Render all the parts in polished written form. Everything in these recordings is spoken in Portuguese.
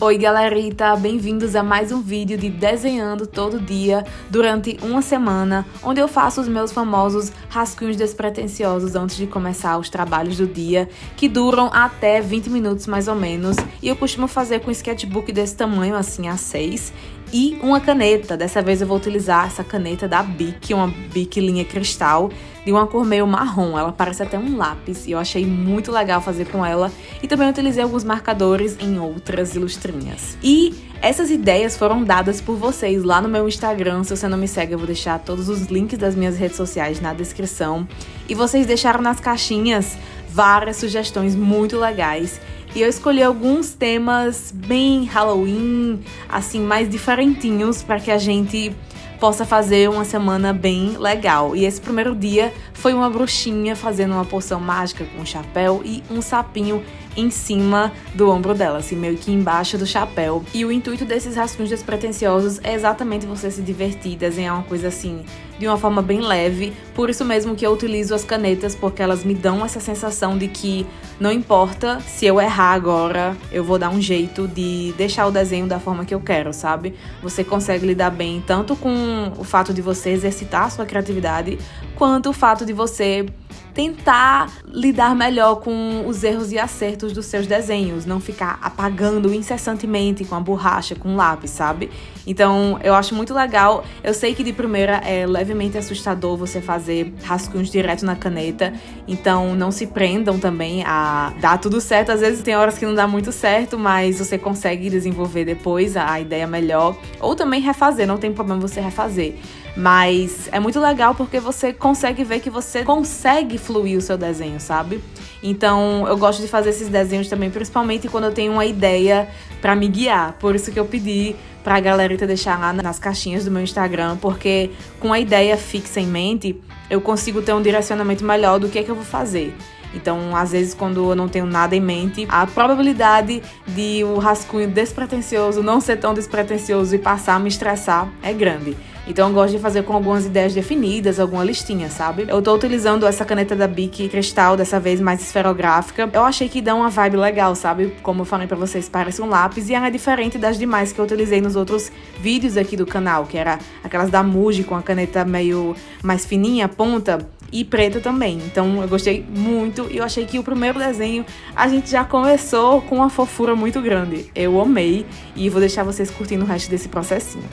Oi galerita, bem-vindos a mais um vídeo de desenhando todo dia durante uma semana, onde eu faço os meus famosos rascunhos despretensiosos antes de começar os trabalhos do dia, que duram até 20 minutos mais ou menos, e eu costumo fazer com um sketchbook desse tamanho, assim, A6, e uma caneta. Dessa vez eu vou utilizar essa caneta da Bic, uma Bic linha cristal, de uma cor meio marrom. Ela parece até um lápis e eu achei muito legal fazer com ela. E também utilizei alguns marcadores em outras ilustrinhas. E essas ideias foram dadas por vocês lá no meu Instagram. Se você não me segue, eu vou deixar todos os links das minhas redes sociais na descrição. E vocês deixaram nas caixinhas várias sugestões muito legais. E eu escolhi alguns temas bem Halloween, assim, mais diferentinhos, para que a gente possa fazer uma semana bem legal. E esse primeiro dia foi uma bruxinha fazendo uma poção mágica com um chapéu e um sapinho em cima do ombro dela, assim, meio que embaixo do chapéu. E o intuito desses rascunhos despretensiosos é exatamente você se divertir, desenhar uma coisa assim, de uma forma bem leve. Por isso mesmo que eu utilizo as canetas, porque elas me dão essa sensação de que não importa se eu errar agora, eu vou dar um jeito de deixar o desenho da forma que eu quero, sabe? Você consegue lidar bem tanto com o fato de você exercitar a sua criatividade, quanto o fato de você tentar lidar melhor com os erros e acertos dos seus desenhos, não ficar apagando incessantemente com a borracha, com o lápis, sabe? Então, eu acho muito legal. Eu sei que de primeira é levemente assustador você fazer rascunhos direto na caneta, então não se prendam também a dar tudo certo. Às vezes tem horas que não dá muito certo, mas você consegue desenvolver depois a ideia melhor, ou também refazer, não tem problema você refazer. Mas é muito legal porque você consegue ver que você consegue fluir o seu desenho, sabe? Então eu gosto de fazer esses desenhos também, principalmente quando eu tenho uma ideia pra me guiar. Por isso que eu pedi pra galerita deixar lá nas caixinhas do meu Instagram, porque com a ideia fixa em mente, eu consigo ter um direcionamento melhor do que é que eu vou fazer. Então, às vezes, quando eu não tenho nada em mente, a probabilidade de o rascunho despretensioso não ser tão despretensioso e passar a me estressar é grande. Então eu gosto de fazer com algumas ideias definidas, alguma listinha, sabe? Eu tô utilizando essa caneta da Bic cristal, dessa vez mais esferográfica. Eu achei que dá uma vibe legal, sabe? Como eu falei pra vocês, parece um lápis e ela é diferente das demais que eu utilizei nos outros vídeos aqui do canal, que era aquelas da Muji com a caneta meio mais fininha, ponta, e preta também. Então eu gostei muito e eu achei que o primeiro desenho a gente já começou com uma fofura muito grande. Eu amei e vou deixar vocês curtindo o resto desse processinho.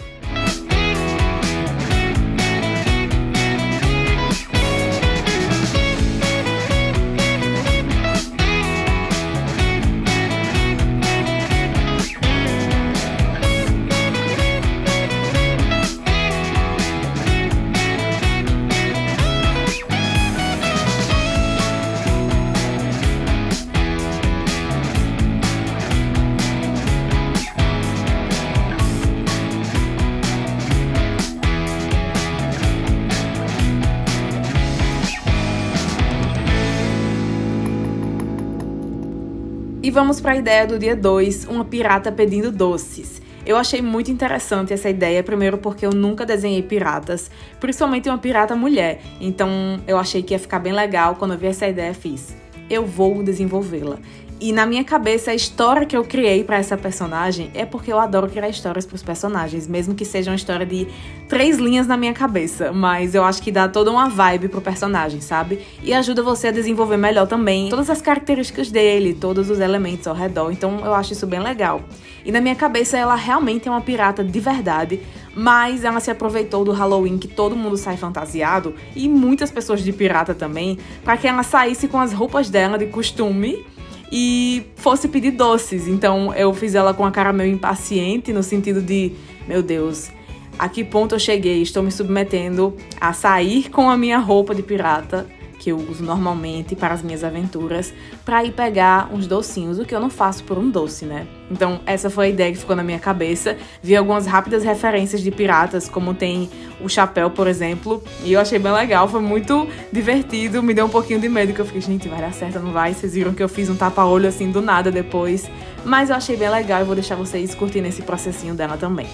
E vamos para a ideia do dia 2, uma pirata pedindo doces. Eu achei muito interessante essa ideia, primeiro porque eu nunca desenhei piratas, principalmente uma pirata mulher. Então eu achei que ia ficar bem legal. Quando eu vi essa ideia, fiz. Eu vou desenvolvê-la. E na minha cabeça, a história que eu criei pra essa personagem é porque eu adoro criar histórias pros personagens, mesmo que seja uma história de 3 linhas na minha cabeça. Mas eu acho que dá toda uma vibe pro personagem, sabe? E ajuda você a desenvolver melhor também todas as características dele, todos os elementos ao redor. Então eu acho isso bem legal. E na minha cabeça, ela realmente é uma pirata de verdade, mas ela se aproveitou do Halloween, que todo mundo sai fantasiado, e muitas pessoas de pirata também, pra que ela saísse com as roupas dela de costume e fosse pedir doces. Então eu fiz ela com a cara meio impaciente, no sentido de, meu Deus, a que ponto eu cheguei? Estou me submetendo a sair com a minha roupa de pirata, que eu uso normalmente para as minhas aventuras, para ir pegar uns docinhos, o que eu não faço por um doce, né? Então essa foi a ideia que ficou na minha cabeça. Vi algumas rápidas referências de piratas, como tem o chapéu, por exemplo, e eu achei bem legal, foi muito divertido, me deu um pouquinho de medo, que eu fiquei, gente, vai dar certo, não vai? Vocês viram que eu fiz um tapa-olho assim do nada depois, mas eu achei bem legal e vou deixar vocês curtindo esse processinho dela também.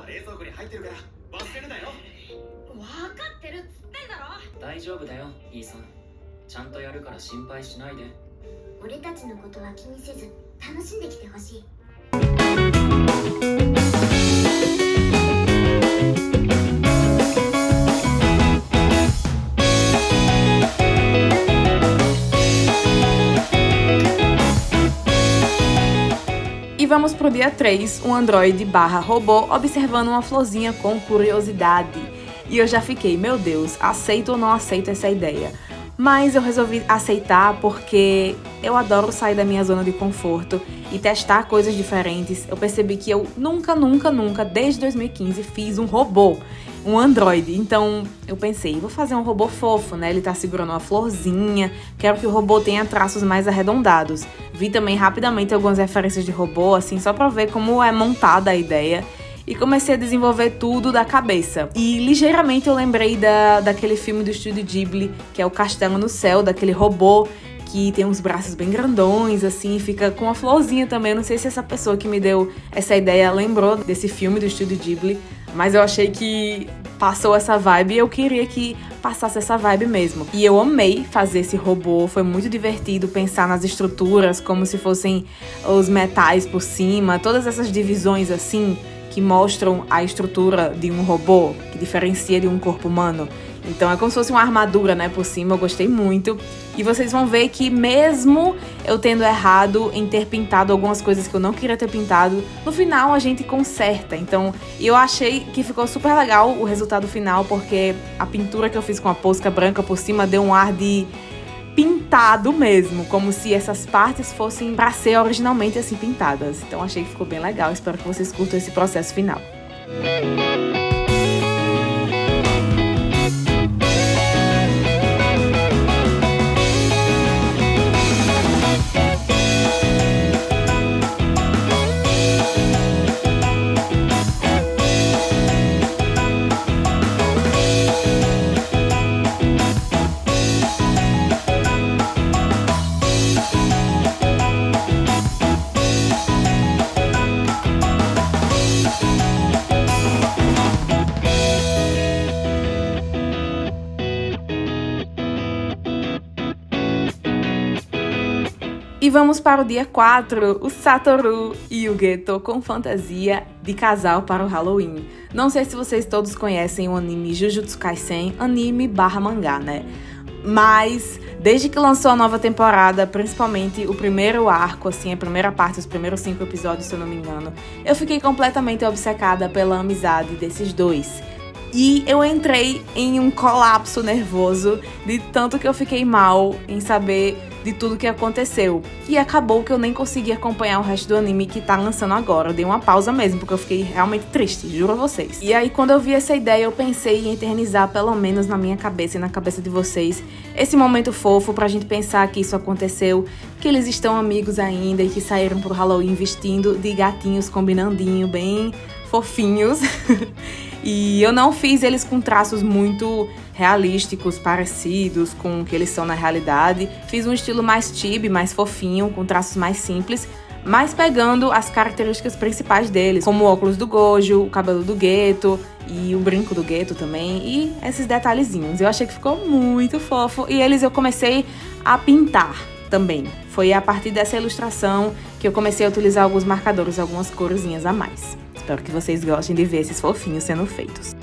冷蔵庫に入ってるから忘れるなよ。分かってるっつってんだろ。大丈夫だよ、イーさん。ちゃんとやるから心配しないで。俺たちのことは気にせず楽しんできてほしい。E vamos pro dia 3, um androide/robô observando uma florzinha com curiosidade. E eu já fiquei, meu Deus, aceito ou não aceito essa ideia? Mas eu resolvi aceitar porque eu adoro sair da minha zona de conforto e testar coisas diferentes. Eu percebi que eu nunca, desde 2015, fiz um robô, um androide. Então eu pensei, vou fazer um robô fofo, né? Ele tá segurando uma florzinha, quero que o robô tenha traços mais arredondados. Vi também rapidamente algumas referências de robô, assim, só pra ver como é montada a ideia. E comecei a desenvolver tudo da cabeça. E ligeiramente eu lembrei daquele filme do Estúdio Ghibli, que é o Castelo no Céu, daquele robô que tem uns braços bem grandões, assim, fica com uma florzinha também. Eu não sei se essa pessoa que me deu essa ideia lembrou desse filme do Estúdio Ghibli, mas eu achei que passou essa vibe e eu queria que passasse essa vibe mesmo. E eu amei fazer esse robô, foi muito divertido pensar nas estruturas, como se fossem os metais por cima, todas essas divisões assim, que mostram a estrutura de um robô, que diferencia de um corpo humano. Então é como se fosse uma armadura, né, por cima, eu gostei muito. E vocês vão ver que mesmo eu tendo errado em ter pintado algumas coisas que eu não queria ter pintado, no final a gente conserta. Então eu achei que ficou super legal o resultado final, porque a pintura que eu fiz com a posca branca por cima deu um ar de pintado mesmo, como se essas partes fossem pra ser originalmente assim pintadas. Então achei que ficou bem legal, espero que vocês curtam esse processo final. E vamos para o dia 4, o Satoru e o Geto com fantasia de casal para o Halloween. Não sei se vocês todos conhecem o anime Jujutsu Kaisen, anime/mangá, né? Mas desde que lançou a nova temporada, principalmente o primeiro arco, assim, a primeira parte, os primeiros 5 episódios, se eu não me engano, eu fiquei completamente obcecada pela amizade desses dois. E eu entrei em um colapso nervoso de tanto que eu fiquei mal em saber de tudo que aconteceu. E acabou que eu nem consegui acompanhar o resto do anime que tá lançando agora. Eu dei uma pausa mesmo, porque eu fiquei realmente triste, juro a vocês. E aí, quando eu vi essa ideia, eu pensei em eternizar, pelo menos na minha cabeça e na cabeça de vocês, esse momento fofo pra gente pensar que isso aconteceu, que eles estão amigos ainda e que saíram pro Halloween vestindo de gatinhos combinandinho, bem fofinhos. E eu não fiz eles com traços muito realísticos, parecidos com o que eles são na realidade. Fiz um estilo mais chibi, mais fofinho, com traços mais simples, mas pegando as características principais deles, como o óculos do Gojo, o cabelo do Geto e o brinco do Geto também, e esses detalhezinhos. Eu achei que ficou muito fofo e eu comecei a pintar também. Foi a partir dessa ilustração que eu comecei a utilizar alguns marcadores, algumas corzinhas a mais. Espero que vocês gostem de ver esses fofinhos sendo feitos.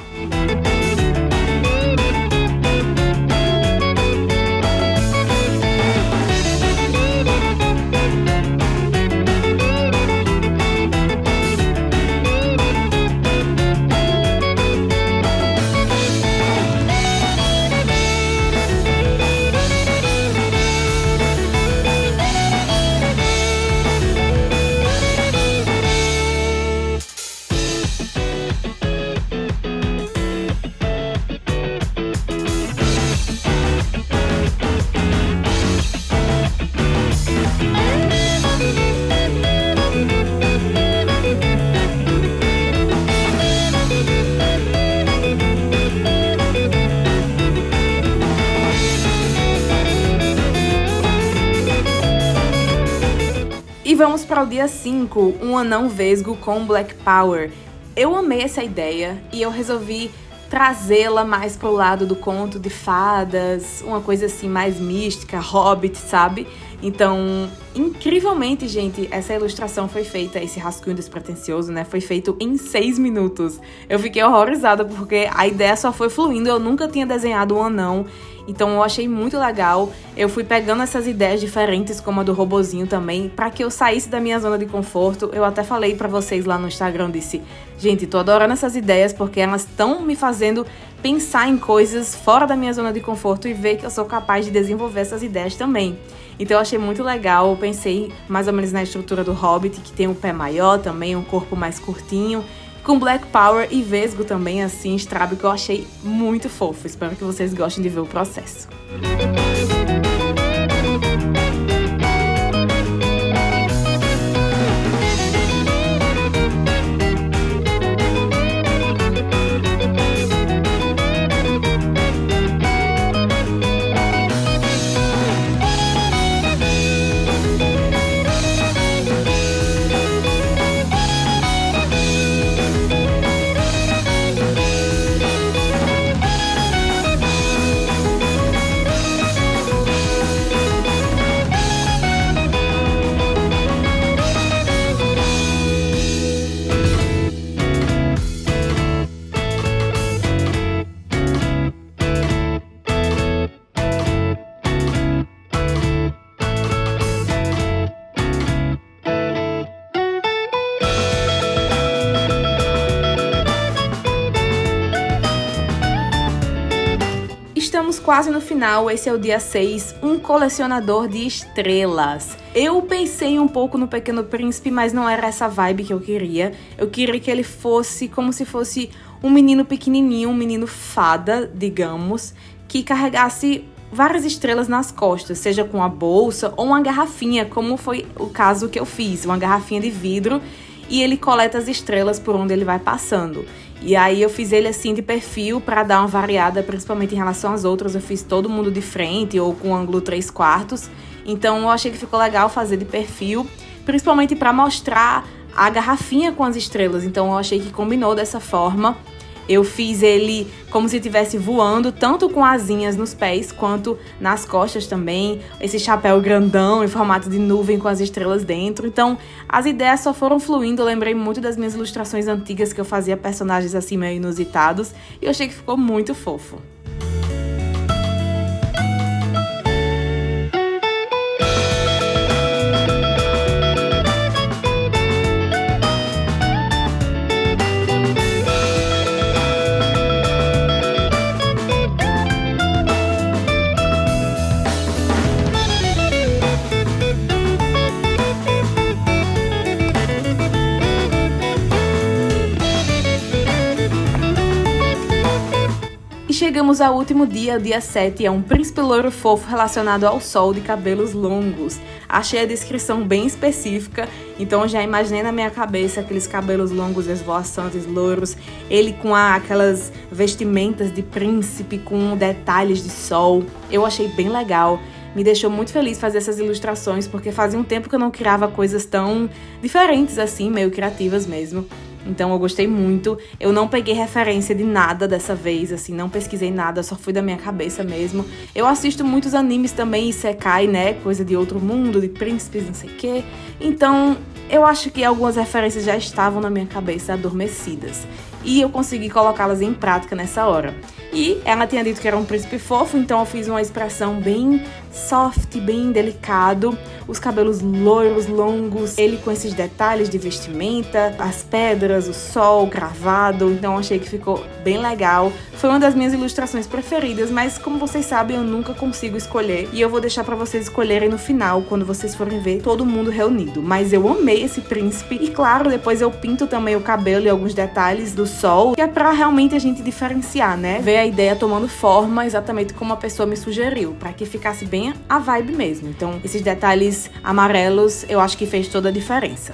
E vamos para o dia 5, um anão vesgo com Black Power. eu amei essa ideia e eu resolvi trazê-la mais pro lado do conto de fadas, uma coisa assim mais mística, Hobbit, sabe? Então, incrivelmente, gente, essa ilustração foi feita, esse rascunho despretensioso, né? Foi feito em 6 minutos. Eu fiquei horrorizada porque a ideia só foi fluindo, eu nunca tinha desenhado um anão. Então eu achei muito legal, eu fui pegando essas ideias diferentes, como a do robozinho também, pra que eu saísse da minha zona de conforto. Eu até falei pra vocês lá no Instagram, disse, gente, tô adorando essas ideias porque elas estão me fazendo pensar em coisas fora da minha zona de conforto e ver que eu sou capaz de desenvolver essas ideias também. Então eu achei muito legal, eu pensei mais ou menos na estrutura do Hobbit, que tem um pé maior também, um corpo mais curtinho, com Black Power e vesgo também, assim, estrago, que eu achei muito fofo. Espero que vocês gostem de ver o processo. Estamos quase no final, esse é o dia 6, um colecionador de estrelas. Eu pensei um pouco no Pequeno Príncipe, mas não era essa vibe que eu queria. Eu queria que ele fosse como se fosse um menino pequenininho, um menino fada, digamos, que carregasse várias estrelas nas costas, seja com a bolsa ou uma garrafinha, como foi o caso que eu fiz, uma garrafinha de vidro, e ele coleta as estrelas por onde ele vai passando. E aí eu fiz ele assim de perfil para dar uma variada, principalmente em relação às outras. Eu fiz todo mundo de frente ou com ângulo 3/4. Então eu achei que ficou legal fazer de perfil, principalmente para mostrar a garrafinha com as estrelas. Então eu achei que combinou dessa forma. Eu fiz ele como se estivesse voando, tanto com asinhas nos pés quanto nas costas também. Esse chapéu grandão em formato de nuvem com as estrelas dentro. Então, as ideias só foram fluindo. Eu lembrei muito das minhas ilustrações antigas que eu fazia personagens assim meio inusitados. E eu achei que ficou muito fofo. Chegamos ao último dia, o dia 7, é um príncipe loiro fofo relacionado ao sol de cabelos longos. Achei a descrição bem específica, então já imaginei na minha cabeça aqueles cabelos longos, esvoaçantes, loiros, ele com aquelas vestimentas de príncipe com detalhes de sol. Eu achei bem legal. Me deixou muito feliz fazer essas ilustrações, porque fazia um tempo que eu não criava coisas tão diferentes assim, meio criativas mesmo. Então eu gostei muito, eu não peguei referência de nada dessa vez, assim, não pesquisei nada, só fui da minha cabeça mesmo. Eu assisto muitos animes também, isekai, né, coisa de outro mundo, de príncipes, não sei o quê. Então eu acho que algumas referências já estavam na minha cabeça adormecidas. E eu consegui colocá-las em prática nessa hora. E ela tinha dito que era um príncipe fofo, então eu fiz uma expressão bem soft, bem delicado. Os cabelos loiros, longos, ele com esses detalhes de vestimenta, as pedras, o sol gravado. Então eu achei que ficou bem legal. Foi uma das minhas ilustrações preferidas, mas como vocês sabem, eu nunca consigo escolher. E eu vou deixar pra vocês escolherem no final, quando vocês forem ver todo mundo reunido. Mas eu amei esse príncipe. E claro, depois eu pinto também o cabelo e alguns detalhes do sol, que é pra realmente a gente diferenciar, né? Ver a ideia tomando forma exatamente como a pessoa me sugeriu, pra que ficasse bem a vibe mesmo. Então, esses detalhes amarelos, eu acho que fez toda a diferença.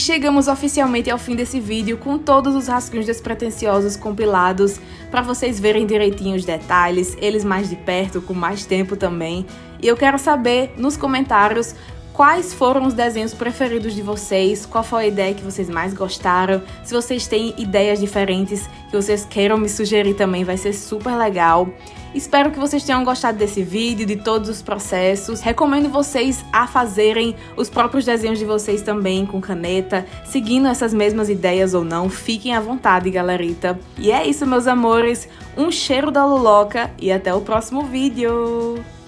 chegamos oficialmente ao fim desse vídeo com todos os rascunhos despretensiosos compilados para vocês verem direitinho os detalhes, eles mais de perto, com mais tempo também. E eu quero saber nos comentários quais foram os desenhos preferidos de vocês, qual foi a ideia que vocês mais gostaram, se vocês têm ideias diferentes que vocês queiram me sugerir também, vai ser super legal. Espero que vocês tenham gostado desse vídeo, de todos os processos. Recomendo vocês a fazerem os próprios desenhos de vocês também com caneta, seguindo essas mesmas ideias ou não. Fiquem à vontade, galerita. E é isso, meus amores. Um cheiro da Luloca e até o próximo vídeo!